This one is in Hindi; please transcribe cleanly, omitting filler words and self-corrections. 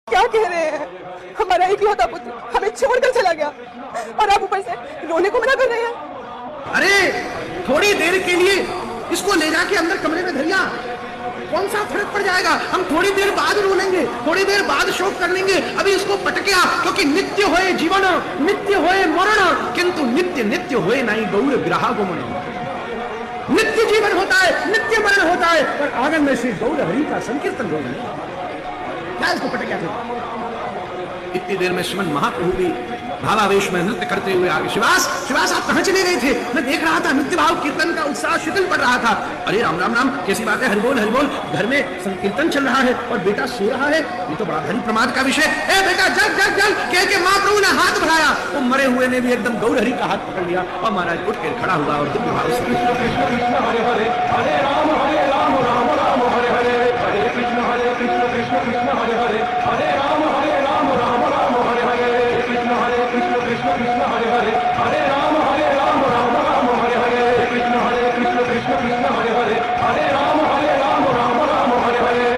क्या कह रहे हैं? हमारा इकलौता पुत्र हमें छोड़कर चला गया और आप ऊपर से रोने को मना कर रहे हैं। अरे थोड़ी देर के लिए इसको ले जाके अंदर कमरे में धरिया, कौन सा फर्क पड़ जाएगा? हम थोड़ी देर बाद रो लेंगे, थोड़ी देर बाद शोक कर लेंगे। अभी इसको पटकिया, क्योंकि नित्य होए जीवन, नित्य होए मरण, किंतु नित्य नित्य होए नहीं गौर विरहा गुमन। नित्य जीवन होता है, नित्य मरण होता है, पर आंगन में श्री गौर हरि का संकीर्तन हो रहा है। क्या इसको पटकिया था? इतनी देर में श्रीमन महाप्रभु भी भावावेश में नृत्य करते हुए आगे। शिवास, शिवास आप कहां चले गए थे? मैं देख रहा था नृत्य भाव कीर्तन का उत्साह शिथिल पड़ रहा था। अरे राम राम राम, कैसी बात है? हरिबोल हरिबोल, घर में संकीर्तन चल रहा है और बेटा सो रहा है, ये तो बड़ा भारी प्रमाद का विषय है। बेटा जग जग जग कह के महाप्रभु ने हाथ बढ़ाया, वो मरे हुए ने भी एकदम गौर हरि का हाथ पकड़ लिया और महाराज उठ के खड़ा हुआ और दिव्य भाव से हरे राम